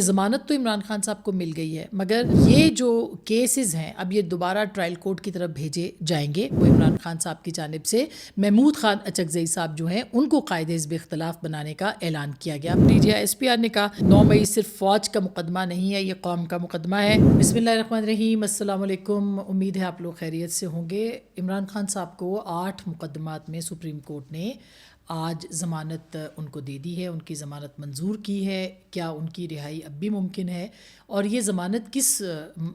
ضمانت تو عمران خان صاحب کو مل گئی ہے، مگر یہ جو کیسز ہیں اب یہ دوبارہ ٹرائل کورٹ کی طرف بھیجے جائیں گے۔ وہ عمران خان صاحب کی جانب سے محمود خان اچکزئی صاحب جو ہیں ان کو قائد حزب اختلاف بنانے کا اعلان کیا گیا۔ DGI SPR نے کہا 9 مئی صرف فوج کا مقدمہ نہیں ہے، یہ قوم کا مقدمہ ہے۔ بسم اللہ الرحمن الرحیم، السلام علیکم، امید ہے آپ لوگ خیریت سے ہوں گے۔ عمران خان صاحب کو 8 مقدمات میں سپریم کورٹ نے آج ضمانت ان کو دے دی ہے، ان کی ضمانت منظور کی ہے۔ کیا ان کی رہائی اب بھی ممکن ہے، اور یہ ضمانت کس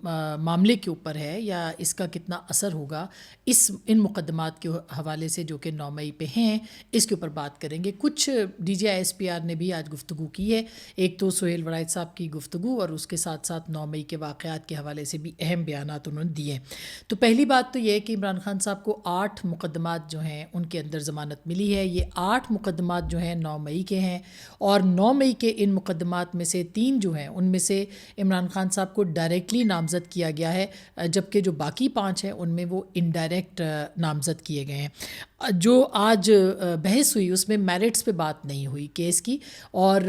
معاملے کے اوپر ہے یا اس کا کتنا اثر ہوگا، ان مقدمات کے حوالے سے جو کہ 9 مئی پہ ہیں، اس کے اوپر بات کریں گے۔ کچھ DGI SPR نے بھی آج گفتگو کی ہے، ایک تو سہیل وڑائچ صاحب کی گفتگو اور اس کے ساتھ ساتھ 9 مئی کے واقعات کے حوالے سے بھی اہم بیانات انہوں نے دیے۔ تو پہلی بات تو یہ ہے کہ عمران خان صاحب کو 8 مقدمات جو ہیں ان کے اندر ضمانت ملی ہے۔ یہ 8 مقدمات جو ہیں 9 مئی کے ہیں، اور 9 مئی کے ان مقدمات میں سے 3 جو ہیں ان میں سے عمران خان صاحب کو ڈائریکٹلی نامزد کیا گیا ہے، جبکہ جو باقی 5 ہیں ان میں وہ انڈائریکٹ نامزد کیے گئے ہیں۔ جو آج بحث ہوئی اس میں میرٹس پہ بات نہیں ہوئی کیس کی، اور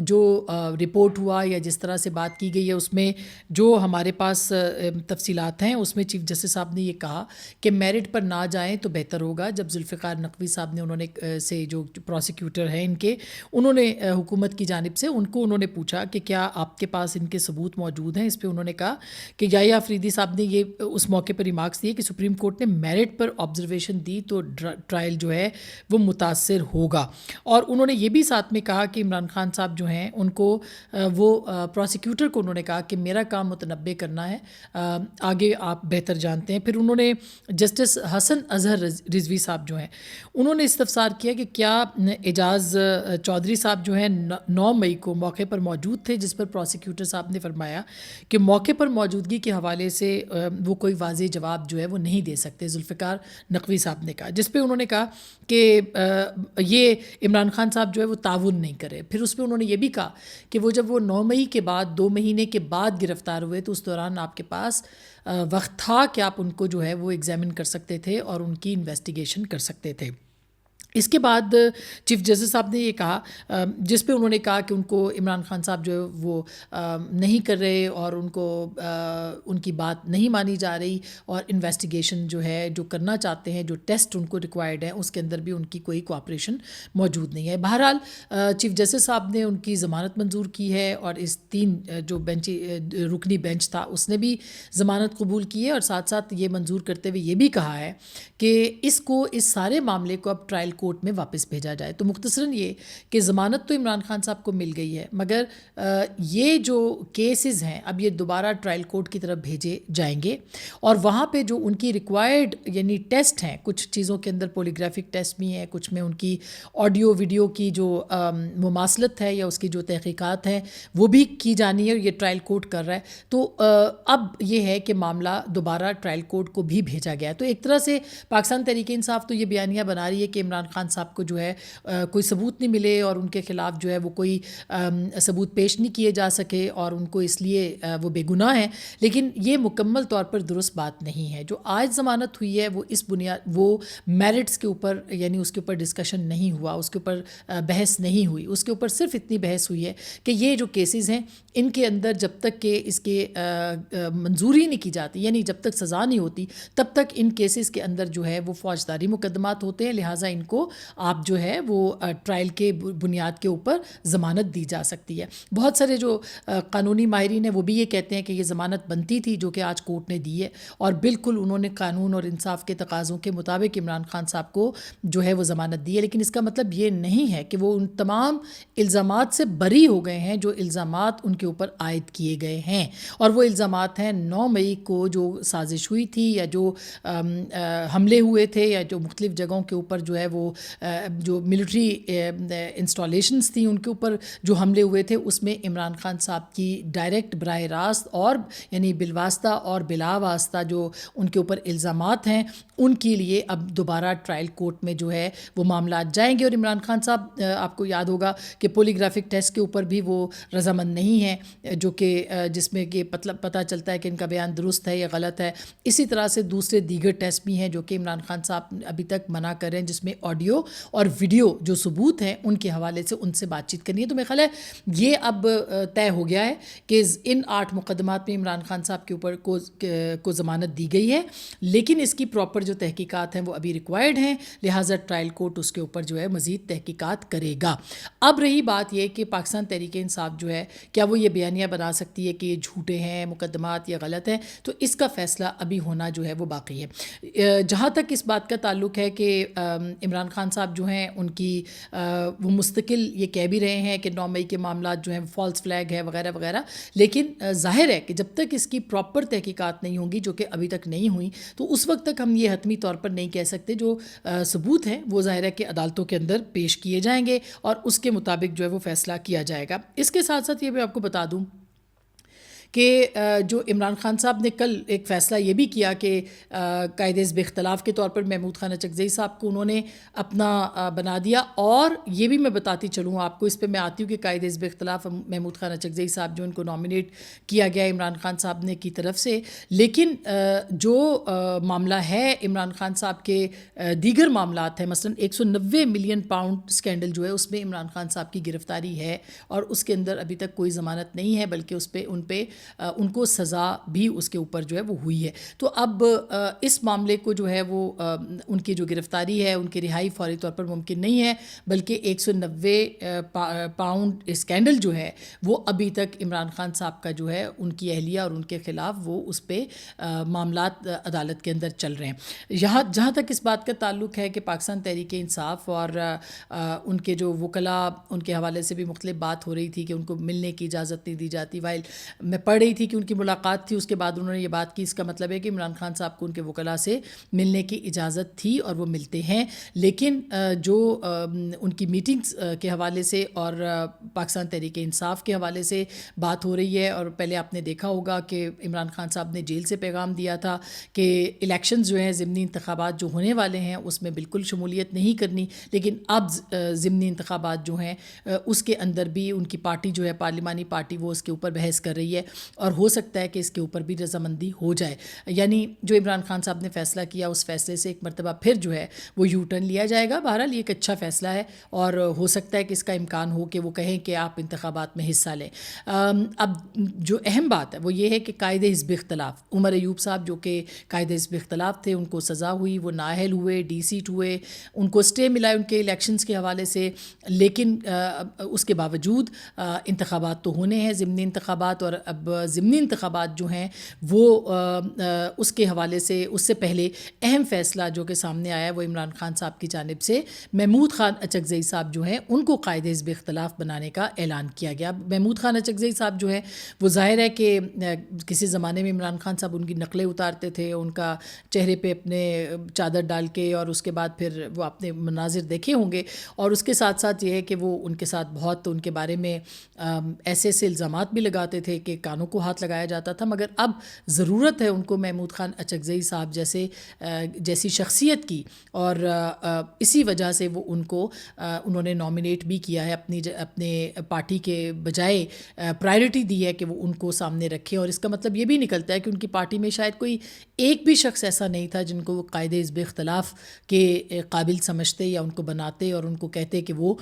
جو رپورٹ ہوا یا جس طرح سے بات کی گئی ہے اس میں جو ہمارے پاس تفصیلات ہیں، اس میں چیف جسٹس صاحب نے یہ کہا کہ میرٹ پر نہ جائیں تو بہتر ہوگا۔ جب ذوالفقار نقوی صاحب نے انہوں نے سے جو پروسیکیوٹر ہیں ان کے، انہوں نے حکومت کی جانب سے انہوں نے پوچھا کہ کیا آپ کے پاس ان کے ثبوت موجود ہیں، اس پہ انہوں نے کہا کہ یحییٰ آفریدی صاحب نے یہ اس موقع پر ریمارکس دیے کہ سپریم کورٹ نے میرٹ پر آبزرویشن دی تو ٹرائل جو ہے وہ متاثر ہوگا۔ اور انہوں نے یہ بھی ساتھ میں کہا کہ عمران خان صاحب جو ہیں ان کو وہ پروسیکیوٹر کو انہوں نے کہا کہ میرا کام متنبع کرنا ہے، آگے آپ بہتر جانتے ہیں۔ پھر انہوں نے جسٹس حسن اظہر رضوی صاحب جو ہیں انہوں نے استفسار کیا کہ کیا اعجاز چودھری صاحب جو ہیں 9 مئی کو موقع پر موجود تھے، جس پر پروسیکیوٹر صاحب نے فرمایا کہ موقع پر موجودگی کے حوالے سے وہ کوئی واضح جواب جو ہے وہ نہیں دے سکتے، ذوالفقار نقوی صاحب نے کہا، جس پہ انہوں نے کہا کہ یہ عمران خان صاحب جو ہے وہ تعاون نہیں کرے۔ پھر اس پہ انہوں نے یہ بھی کہا کہ وہ جب وہ 9 مئی کے بعد 2 مہینے کے بعد گرفتار ہوئے تو اس دوران آپ کے پاس وقت تھا کہ آپ ان کو جو ہے وہ ایگزامن کر سکتے تھے اور ان کی انویسٹیگیشن کر سکتے تھے۔ اس کے بعد چیف جسٹس صاحب نے یہ کہا، جس پہ انہوں نے کہا کہ ان کو عمران خان صاحب جو ہے وہ نہیں کر رہے اور ان کو ان کی بات نہیں مانی جا رہی، اور انویسٹیگیشن جو ہے جو کرنا چاہتے ہیں، جو ٹیسٹ ان کو ریکوائرڈ ہیں، اس کے اندر بھی ان کی کوئی کوآپریشن موجود نہیں ہے۔ بہرحال چیف جسٹس صاحب نے ان کی ضمانت منظور کی ہے، اور اس 3 جو رکنی بینچ تھا اس نے بھی ضمانت قبول کی ہے، اور ساتھ ساتھ یہ منظور کرتے ہوئے یہ بھی کہا ہے کہ اس سارے معاملے کو اب ٹرائل کورٹ میں واپس بھیجا جائے۔ تو مختصراً یہ کہ ضمانت تو عمران خان صاحب کو مل گئی ہے، مگر یہ جو کیسز ہیں اب یہ دوبارہ ٹرائل کورٹ کی طرف بھیجے جائیں گے، اور وہاں پہ جو ان کی ریکوائرڈ یعنی ٹیسٹ ہیں، کچھ چیزوں کے اندر پولیگرافک ٹیسٹ بھی ہیں، کچھ میں ان کی آڈیو ویڈیو کی جو مماثلت ہے یا اس کی جو تحقیقات ہیں وہ بھی کی جانی ہے، اور یہ ٹرائل کورٹ کر رہا ہے۔ تو اب یہ ہے کہ معاملہ دوبارہ ٹرائل کورٹ کو بھی بھیجا گیا ہے۔ تو ایک طرح سے پاکستان تحریک انصاف تو یہ بیانیہ بنا رہی ہے کہ عمران خان صاحب کو جو ہے کوئی ثبوت نہیں ملے، اور ان کے خلاف جو ہے وہ کوئی ثبوت پیش نہیں کیے جا سکے، اور ان کو اس لیے وہ بے گناہ ہیں، لیکن یہ مکمل طور پر درست بات نہیں ہے۔ جو آج ضمانت ہوئی ہے وہ اس وہ میرٹس کے اوپر یعنی اس کے اوپر ڈسکشن نہیں ہوا، اس کے اوپر بحث نہیں ہوئی، اس کے اوپر صرف اتنی بحث ہوئی ہے کہ یہ جو کیسز ہیں ان کے اندر جب تک کہ اس کے منظوری نہیں کی جاتی، یعنی جب تک سزا نہیں ہوتی، تب تک ان کیسز کے اندر جو ہے وہ فوجداری مقدمات ہوتے ہیں، لہٰذا ان کو آپ جو ہے وہ ٹرائل کے بنیاد کے اوپر ضمانت دی جا سکتی ہے۔ بہت سارے جو قانونی ماہرین ہیں وہ بھی یہ کہتے ہیں کہ یہ ضمانت بنتی تھی جو کہ آج کورٹ نے دی ہے، اور بالکل انہوں نے قانون اور انصاف کے تقاضوں کے مطابق عمران خان صاحب کو جو ہے وہ ضمانت دی ہے، لیکن اس کا مطلب یہ نہیں ہے کہ وہ ان تمام الزامات سے بری ہو گئے ہیں جو الزامات ان کے اوپر عائد کیے گئے ہیں، اور وہ الزامات ہیں 9 مئی کو جو سازش ہوئی تھی یا جو حملے ہوئے تھے یا جو مختلف جگہوں کے اوپر جو ہے وہ جو ملٹری انسٹالیشنز تھیں ان کے اوپر جو حملے ہوئے تھے، اس میں عمران خان صاحب کی ڈائریکٹ براہ راست اور یعنی بالواسطہ اور بلا واسطہ جو ان کے اوپر الزامات ہیں ان کے لیے اب دوبارہ ٹرائل کورٹ میں جو ہے وہ معاملات جائیں گے۔ اور عمران خان صاحب آپ کو یاد ہوگا کہ پولیگرافک ٹیسٹ کے اوپر بھی وہ رضامند نہیں ہیں، جو کہ جس میں کہ پتہ چلتا ہے کہ ان کا بیان درست ہے یا غلط ہے۔ اسی طرح سے دوسرے دیگر ٹیسٹ بھی ہیں جو کہ عمران خان صاحب ابھی تک منع کر رہے ہیں، جس میں آڈیو اور ویڈیو جو ثبوت ہیں ان کے حوالے سے ان سے بات چیت کرنی ہے. تو میرا خیال ہے یہ اب طے ہو گیا ہے کہ ان 8 مقدمات میں عمران خان صاحب کے اوپر کو ضمانت دی گئی ہے, لیکن اس کی پراپر جو تحقیقات ہیں وہ ابھی ریکوائرڈ ہیں, لہٰذا ٹرائل کورٹ اس کے اوپر جو ہے مزید تحقیقات کرے گا. اب رہی بات یہ کہ پاکستان تحریک انصاف جو ہے کیا وہ یہ بیانیہ بنا سکتی ہے کہ یہ جھوٹے ہیں مقدمات یا غلط ہیں, تو اس کا فیصلہ ابھی ہونا جو ہے وہ باقی ہے. جہاں تک اس بات کا تعلق ہے کہ عمران خان صاحب جو ہیں ان کی وہ مستقل یہ کہہ بھی رہے ہیں کہ 9 مئی کے معاملات جو ہیں فالس فلیگ ہے وغیرہ وغیرہ, لیکن ظاہر ہے کہ جب تک اس کی پراپر تحقیقات نہیں ہوں گی, جو کہ ابھی تک نہیں ہوئی, تو اس وقت تک ہم یہ حتمی طور پر نہیں کہہ سکتے. جو ثبوت ہیں وہ ظاہر ہے کہ عدالتوں کے اندر پیش کیے جائیں گے اور اس کے مطابق جو ہے وہ فیصلہ کیا جائے گا. اس کے ساتھ ساتھ یہ بھی آپ کو بتا دوں کہ جو عمران خان صاحب نے کل ایک فیصلہ یہ بھی کیا کہ قائد حزب اختلاف کے طور پر محمود خان اچکزئی صاحب کو انہوں نے اپنا بنا دیا. اور یہ بھی میں بتاتی چلوں آپ کو, اس پہ میں آتی ہوں کہ قائد حزب اختلاف محمود خان اچکزئی صاحب جو ان کو نامینیٹ کیا گیا عمران خان صاحب نے کی طرف سے, لیکن جو معاملہ ہے عمران خان صاحب کے دیگر معاملات ہیں, مثلا 190 ملین پاؤنڈ اسکینڈل جو ہے اس میں عمران خان صاحب کی گرفتاری ہے اور اس کے اندر ابھی تک کوئی ضمانت نہیں ہے, بلکہ اس پہ ان کو سزا بھی اس کے اوپر جو ہے وہ ہوئی ہے. تو اب اس معاملے کو جو ہے وہ ان کی جو گرفتاری ہے ان کی رہائی فوری طور پر ممکن نہیں ہے, بلکہ 190 پاؤنڈ اسکینڈل جو ہے وہ ابھی تک عمران خان صاحب کا جو ہے ان کی اہلیہ اور ان کے خلاف وہ اس پہ معاملات عدالت کے اندر چل رہے ہیں. جہاں تک اس بات کا تعلق ہے کہ پاکستان تحریک انصاف اور ان کے جو وکلاء ان کے حوالے سے بھی مختلف بات ہو رہی تھی کہ ان کو ملنے کی اجازت نہیں دی جاتی, وائل میں پڑھ رہی تھی کہ ان کی ملاقات تھی, اس کے بعد انہوں نے یہ بات کی, اس کا مطلب ہے کہ عمران خان صاحب کو ان کے وکلاء سے ملنے کی اجازت تھی اور وہ ملتے ہیں. لیکن جو ان کی میٹنگز کے حوالے سے اور پاکستان تحریک انصاف کے حوالے سے بات ہو رہی ہے, اور پہلے آپ نے دیکھا ہوگا کہ عمران خان صاحب نے جیل سے پیغام دیا تھا کہ الیکشنز جو ہیں ضمنی انتخابات جو ہونے والے ہیں اس میں بالکل شمولیت نہیں کرنی, لیکن اب ضمنی انتخابات جو ہیں اس کے اندر بھی ان کی پارٹی جو ہے پارلیمانی پارٹی وہ اس کے اوپر بحث کر رہی ہے اور ہو سکتا ہے کہ اس کے اوپر بھی رضامندی ہو جائے. یعنی جو عمران خان صاحب نے فیصلہ کیا اس فیصلے سے ایک مرتبہ پھر جو ہے وہ یو ٹرن لیا جائے گا. بہرحال یہ ایک اچھا فیصلہ ہے اور ہو سکتا ہے کہ اس کا امکان ہو کہ وہ کہیں کہ آپ انتخابات میں حصہ لیں. اب جو اہم بات ہے وہ یہ ہے کہ قائد حزب اختلاف عمر ایوب صاحب جو کہ قائد حزب اختلاف تھے, ان کو سزا ہوئی, وہ نااہل ہوئے, ڈی سیٹ ہوئے, ان کو اسٹے ملا ان کے الیکشنز کے حوالے سے, لیکن اس کے باوجود انتخابات تو ہونے ہیں ضمنی انتخابات, اور اب ضمنی انتخابات جو ہیں وہ اس کے حوالے سے اس سے پہلے اہم فیصلہ جو کہ سامنے آیا ہے وہ عمران خان صاحب کی جانب سے محمود خان اچکزئی صاحب جو ہیں ان کو قائد حزب اختلاف بنانے کا اعلان کیا گیا. محمود خان اچکزئی صاحب جو ہیں وہ ظاہر ہے کہ کسی زمانے میں عمران خان صاحب ان کی نقلیں اتارتے تھے, ان کا چہرے پہ اپنے چادر ڈال کے, اور اس کے بعد پھر وہ اپنے مناظر دیکھے ہوں گے, اور اس کے ساتھ ساتھ یہ ہے کہ وہ ان کے ساتھ بہت ان کے بارے میں ایسے ایسے الزامات بھی لگاتے تھے کہ کانوں کو ہاتھ لگایا جاتا تھا. مگر اب ضرورت ہے ان کو محمود خان اچکزئی صاحب جیسی شخصیت کی, اور اسی وجہ سے وہ انہوں نے نامینیٹ بھی کیا ہے اپنے پارٹی کے بجائے پرائرٹی دی ہے کہ وہ ان کو سامنے رکھے. اور اس کا مطلب یہ بھی نکلتا ہے کہ ان کی پارٹی میں شاید کوئی ایک بھی شخص ایسا نہیں تھا جن کو وہ قائد حزب اختلاف کے قابل سمجھتے یا ان کو بناتے اور ان کو کہتے کہ وہ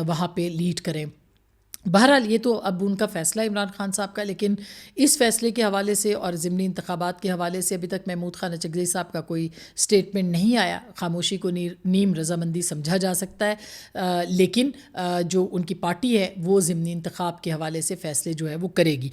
وہاں پہ لیڈ کریں. بہرحال یہ تو اب ان کا فیصلہ عمران خان صاحب کا, لیکن اس فیصلے کے حوالے سے اور ضمنی انتخابات کے حوالے سے ابھی تک محمود خان اچکزئی صاحب کا کوئی سٹیٹمنٹ نہیں آیا. خاموشی کو نیم رضامندی سمجھا جا سکتا ہے, لیکن جو ان کی پارٹی ہے وہ ضمنی انتخاب کے حوالے سے فیصلے جو ہے وہ کرے گی.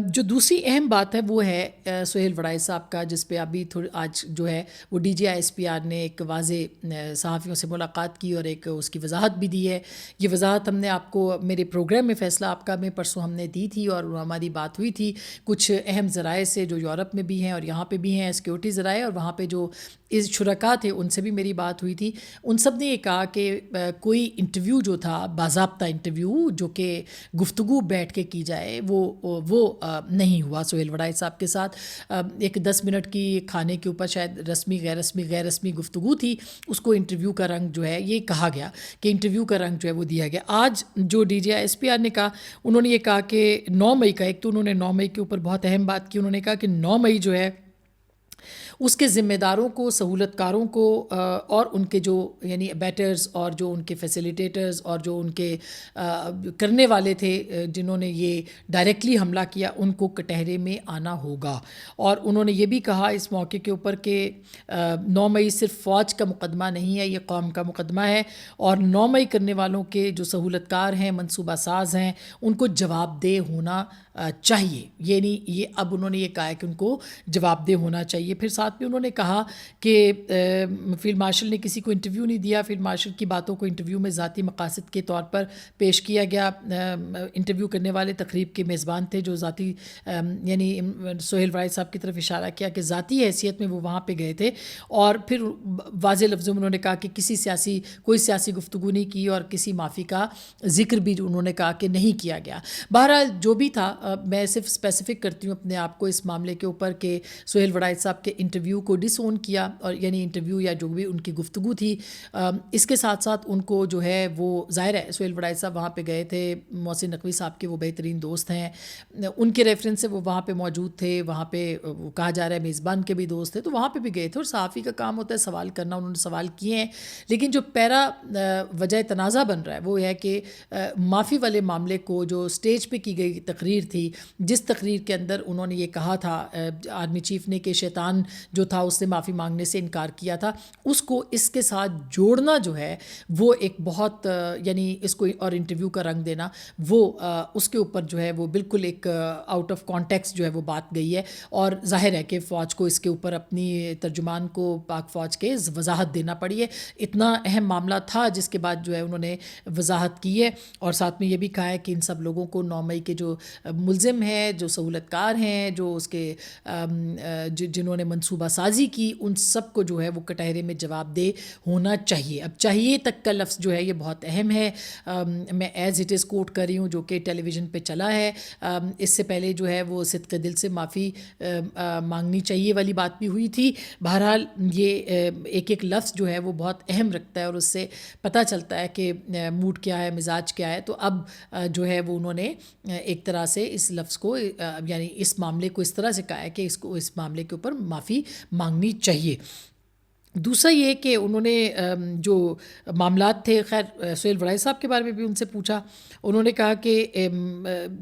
جو دوسری اہم بات ہے وہ ہے سہیل وڑائی صاحب کا, جس پہ ابھی آج جو ہے وہ D G I S P R نے ایک واضح صحافیوں سے ملاقات کی اور ایک اس کی وضاحت بھی دی ہے. یہ وضاحت ہم نے آپ کو میرے پروگرام میں فیصلہ آپ کا میں پرسوں ہم نے دی تھی, اور ہماری بات ہوئی تھی کچھ اہم ذرائع سے جو یورپ میں بھی ہیں اور یہاں پہ بھی ہیں سیکیورٹی ذرائع, اور وہاں پہ جو اس شرکاء تھے ان سے بھی میری بات ہوئی تھی. ان سب نے یہ کہا کہ کوئی انٹرویو جو تھا باضابطہ انٹرویو جو کہ گفتگو بیٹھ کے کی جائے وہ نہیں ہوا سہیل وڑائی صاحب کے ساتھ. ایک 10 منٹ کی کھانے کے اوپر شاید رسمی غیر رسمی گفتگو تھی, اس کو انٹرویو کا رنگ جو ہے یہ کہا گیا کہ انٹرویو کا رنگ جو ہے وہ دیا گیا. آج جو D G I S P R نے کہا, انہوں نے یہ کہا کہ 9 مئی کا ایک تو انہوں نے 9 مئی کے اوپر بہت اہم بات کی, انہوں نے کہا کہ 9 مئی جو ہے اس کے ذمہ داروں کو، سہولت کاروں کو اور ان کے جو یعنی بیٹرز اور جو ان کے فیسیلیٹیٹرز اور جو ان کے کرنے والے تھے جنہوں نے یہ ڈائریکٹلی حملہ کیا، ان کو کٹہرے میں آنا ہوگا. اور انہوں نے یہ بھی کہا اس موقع کے اوپر کہ 9 مئی صرف فوج کا مقدمہ نہیں ہے، یہ قوم کا مقدمہ ہے، اور 9 مئی کرنے والوں کے جو سہولت کار ہیں، منصوبہ ساز ہیں، ان کو جواب دہ ہونا چاہیے. یہ اب انہوں نے یہ کہا ہے کہ ان کو جواب دہ ہونا چاہیے. پھر ساتھ میں انہوں نے کہا کہ فیلڈ مارشل نے کسی کو انٹرویو نہیں دیا، فیلڈ مارشل کی باتوں کو انٹرویو میں ذاتی مقاصد کے طور پر پیش کیا گیا. انٹرویو کرنے والے تقریب کے میزبان تھے جو ذاتی یعنی سہیل ورائے صاحب کی طرف اشارہ کیا کہ ذاتی حیثیت میں وہ وہاں پہ گئے تھے، اور پھر واضح لفظوں میں انہوں نے کہا کہ کوئی سیاسی گفتگو نہیں کی اور کسی معافی کا ذکر بھی انہوں نے کہا کہ نہیں کیا گیا. بہرحال جو بھی تھا، میں صرف اسپیسیفک کرتی ہوں اپنے آپ کو اس معاملے کے اوپر کہ سہیل وڑائچ صاحب کے انٹرویو کو ڈس اون کیا، اور یعنی انٹرویو یا جو بھی ان کی گفتگو تھی. اس کے ساتھ ساتھ ان کو جو ہے وہ ظاہر ہے سہیل وڑائچ صاحب وہاں پہ گئے تھے، محسن نقوی صاحب کے وہ بہترین دوست ہیں، ان کے ریفرنس سے وہ وہاں پہ موجود تھے، وہاں پہ وہ کہا جا رہا ہے میزبان کے بھی دوست تھے، تو وہاں پہ بھی گئے تھے. اور صحافی کا کام ہوتا ہے سوال کرنا، انہوں نے سوال کیے ہیں. لیکن جو وجہ تنازع بن رہا ہے وہ ہے کہ معافی والے معاملے کو جو اسٹیج پہ کی گئی تقریر تھی، جس تقریر کے اندر انہوں نے یہ کہا تھا آرمی چیف نے کہ شیطان جو تھا اس نے معافی مانگنے سے انکار کیا تھا، اس کو اس کے ساتھ جوڑنا جو ہے وہ ایک بہت یعنی اس کو اور انٹرویو کا رنگ دینا، وہ اس کے اوپر جو ہے وہ بالکل ایک آؤٹ آف کانٹیکسٹ جو ہے وہ بات گئی ہے. اور ظاہر ہے کہ فوج کو اس کے اوپر اپنی ترجمان کو پاک فوج کے وضاحت دینا پڑی ہے. اتنا اہم معاملہ تھا جس کے بعد جو ہے انہوں نے وضاحت کی ہے. اور ساتھ میں یہ بھی کہا ہے کہ ان سب لوگوں کو 9 مئی کے جو ملزم ہیں، جو سہولت کار ہیں، جو اس کے جنہوں نے منصوبہ سازی کی، ان سب کو جو ہے وہ کٹہرے میں جواب دہ ہونا چاہیے. اب چاہیے تک کا لفظ جو ہے یہ بہت اہم ہے. میں ایز اٹ از کوٹ کر رہی ہوں جو کہ ٹیلی ویژن پہ چلا ہے. اس سے پہلے جو ہے وہ صدق دل سے معافی مانگنی چاہیے والی بات بھی ہوئی تھی. بہرحال یہ ایک لفظ جو ہے وہ بہت اہم رکھتا ہے اور اس سے پتہ چلتا ہے کہ موڈ کیا ہے، مزاج کیا ہے. تو اب جو ہے وہ انہوں نے ایک طرح سے اس لفظ کو یعنی اس معاملے کو اس طرح سے کہا ہے کہ اس معاملے کے اوپر معافی مانگنی چاہیے. دوسرا یہ کہ انہوں نے جو معاملات تھے، خیر سہیل وڑائچ صاحب کے بارے میں بھی ان سے پوچھا. انہوں نے کہا کہ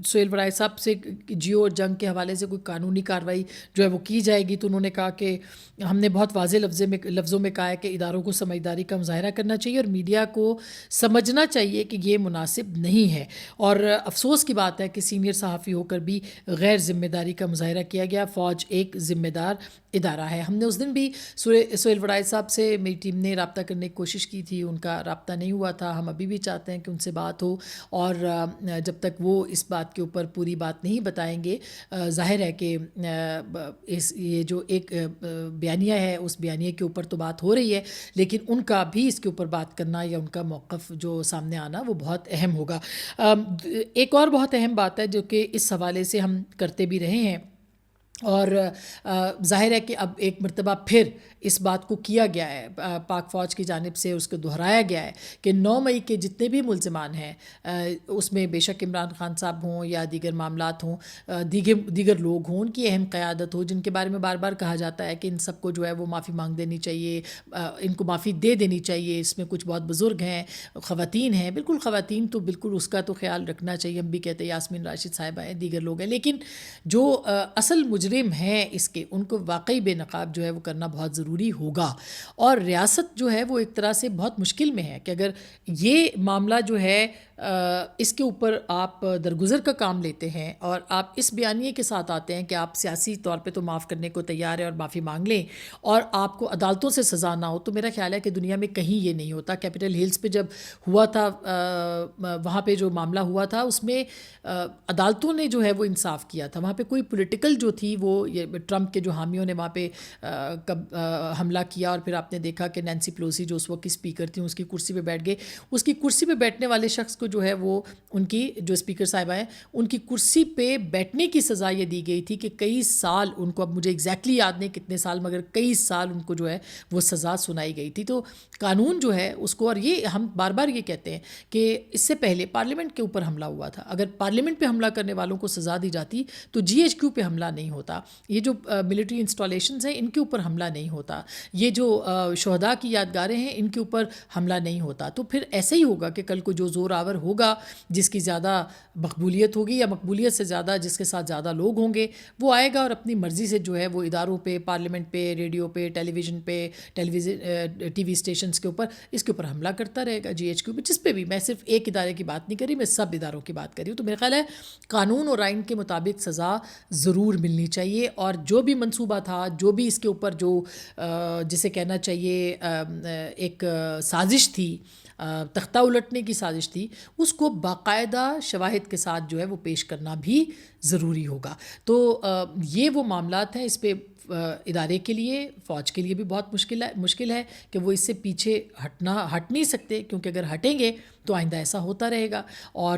سہیل وڑائچ صاحب سے جیو اور جنگ کے حوالے سے کوئی قانونی کارروائی جو ہے وہ کی جائے گی. تو انہوں نے کہا کہ ہم نے بہت واضح لفظوں میں کہا ہے کہ اداروں کو سمجھداری کا مظاہرہ کرنا چاہیے اور میڈیا کو سمجھنا چاہیے کہ یہ مناسب نہیں ہے. اور افسوس کی بات ہے کہ سینئر صحافی ہو کر بھی غیر ذمہ داری کا مظاہرہ کیا گیا. فوج ایک ذمہ دار ادارہ ہے. ہم نے اس دن بھی سہیل وڑائچ صاحب سے میری ٹیم نے رابطہ کرنے کی کوشش کی تھی، ان کا رابطہ نہیں ہوا تھا. ہم ابھی بھی چاہتے ہیں کہ ان سے بات ہو، اور جب تک وہ اس بات کے اوپر پوری بات نہیں بتائیں گے، ظاہر ہے کہ یہ جو ایک بیانیہ ہے اس بیانیے کے اوپر تو بات ہو رہی ہے، لیکن ان کا بھی اس کے اوپر بات کرنا یا ان کا موقف جو سامنے آنا وہ بہت اہم ہوگا. ایک اور بہت اہم بات ہے جو کہ اس حوالے سے ہم کرتے بھی رہے ہیں، اور ظاہر ہے کہ اب ایک مرتبہ پھر اس بات کو کیا گیا ہے پاک فوج کی جانب سے، اس کو دہرایا گیا ہے کہ 9 مئی کے جتنے بھی ملزمان ہیں، اس میں بے شک عمران خان صاحب ہوں یا دیگر معاملات ہوں، دیگر لوگ ہوں، ان کی اہم قیادت ہو، جن کے بارے میں بار بار کہا جاتا ہے کہ ان سب کو جو ہے وہ معافی مانگ دینی چاہیے، ان کو معافی دے دینی چاہیے. اس میں کچھ بہت بزرگ ہیں، خواتین ہیں، بالکل خواتین تو بالکل اس کا تو خیال رکھنا چاہیے. ہم بھی کہتے ہیں یاسمین راشد صاحبہ ہیں، دیگر لوگ ہیں، لیکن جو اصل مجرم ہیں اس کے، ان کو واقعی بے نقاب جو ہے وہ کرنا بہت ضروری ہوگا. اور ریاست جو ہے وہ ایک طرح سے بہت مشکل میں ہے کہ اگر یہ معاملہ جو ہے اس کے اوپر آپ درگزر کا کام لیتے ہیں اور آپ اس بیانیے کے ساتھ آتے ہیں کہ آپ سیاسی طور پہ تو معاف کرنے کو تیار ہیں اور معافی مانگ لیں، اور آپ کو عدالتوں سے سزا نہ ہو، تو میرا خیال ہے کہ دنیا میں کہیں یہ نہیں ہوتا. کیپٹل ہلز پہ جب ہوا تھا، وہاں پہ جو معاملہ ہوا تھا اس میں عدالتوں نے جو ہے وہ انصاف کیا تھا. وہاں پہ کوئی پولیٹیکل جو تھی وہ ٹرمپ کے جو حامیوں نے وہاں پہ حملہ کیا، اور پھر آپ نے دیکھا کہ نینسی پلوسی جو اس وقت کی اسپیکر تھیں اس کی کرسی پہ بیٹھ گئے. اس کی کرسی پہ بیٹھنے والے شخص کو کو جو ہے وہ ان کی جو اسپیکر صاحبہ ہیں ان کی کرسی پہ بیٹھنے کی سزا یہ دی گئی تھی کہ کئی سال ان کو، اب مجھے ایگزیکٹلی یاد نہیں کتنے سال، مگر کئی سال ان کو جو ہے وہ سزا سنائی گئی تھی. تو قانون جو ہے اس کو، اور یہ ہم بار بار یہ کہتے ہیں کہ اس سے پہلے پارلیمنٹ کے اوپر حملہ ہوا تھا. اگر پارلیمنٹ پہ حملہ کرنے والوں کو سزا دی جاتی تو جی ایچ کیو پہ حملہ نہیں ہوتا. یہ جو ملٹری انسٹالیشنز ہیں ان کے اوپر حملہ نہیں ہوتا. یہ جو شہداء کی یادگاریں ہیں ان کے اوپر حملہ نہیں ہوتا. تو پھر ایسے ہی ہوگا کہ کل کو جو زور آور ہوگا، جس کی زیادہ مقبولیت ہوگی یا مقبولیت سے زیادہ جس کے ساتھ زیادہ لوگ ہوں گے، وہ آئے گا اور اپنی مرضی سے جو ہے وہ اداروں پہ، پارلیمنٹ پہ، ریڈیو پہ، ٹیلی ویژن پہ، ٹی وی اسٹیشنز کے اوپر اس کے اوپر حملہ کرتا رہے گا. جی ایچ کیو پہ، جس پہ بھی، میں صرف ایک ادارے کی بات نہیں کری، میں سب اداروں کی بات کری ہوں. تو میرا خیال ہے قانون اور آئین کے مطابق سزا ضرور ملنی چاہیے. اور جو بھی منصوبہ تھا، جو بھی اس کے اوپر جو جسے کہنا چاہیے ایک سازش تھی، تختہ الٹنے کی سازش تھی، اس کو باقاعدہ شواہد کے ساتھ جو ہے وہ پیش کرنا بھی ضروری ہوگا. تو یہ وہ معاملات ہیں، اس پہ ادارے کے لیے، فوج کے لیے بھی بہت مشکل ہے کہ وہ اس سے پیچھے ہٹ نہیں سکتے، کیونکہ اگر ہٹیں گے تو آئندہ ایسا ہوتا رہے گا. اور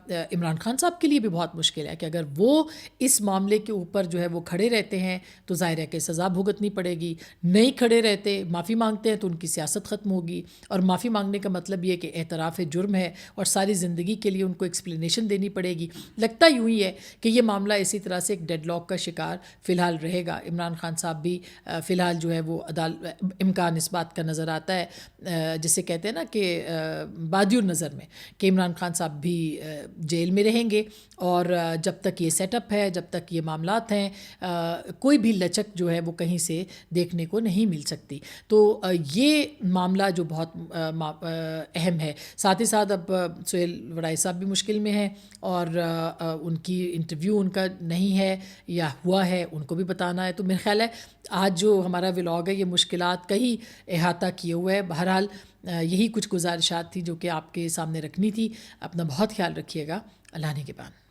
عمران خان صاحب کے لیے بھی بہت مشکل ہے کہ اگر وہ اس معاملے کے اوپر جو ہے وہ کھڑے رہتے ہیں تو ظاہر ہے کہ سزا بھگتنی پڑے گی. نہیں کھڑے رہتے، معافی مانگتے ہیں تو ان کی سیاست ختم ہوگی. اور معافی مانگنے کا مطلب یہ کہ اعتراف جرم ہے اور ساری زندگی کے لیے ان کو ایکسپلینیشن دینی پڑے گی. لگتا یوں ہی ہے کہ یہ معاملہ اسی طرح سے ایک ڈیڈ لاک کا شکار فی الحال رہے گا. عمران خان صاحب بھی فی الحال جو ہے وہ امکان اس بات کا نظر آتا ہے، جسے کہتے ہیں نا کہ بادی النظر میں، کہ عمران خان صاحب بھی جیل میں رہیں گے. اور جب تک یہ سیٹ اپ ہے، جب تک یہ معاملات ہیں، کوئی بھی لچک جو ہے وہ کہیں سے دیکھنے کو نہیں مل سکتی. تو یہ معاملہ جو بہت اہم ہے. ساتھ ہی ساتھ اب سہیل وڑائی صاحب بھی مشکل میں ہیں، اور ان کی انٹرویو ان کا نہیں ہے یا ہوا ہے، ان کو بھی بتانا ہے. تو میرا خیال ہے آج جو ہمارا ولاگ ہے یہ مشکلات کا ہی احاطہ کیے ہوئے ہے. بہرحال یہی کچھ گزارشات تھی جو کہ آپ کے سامنے رکھنی تھی. اپنا بہت خیال رکھیے گا. اللہ نے کے بعد.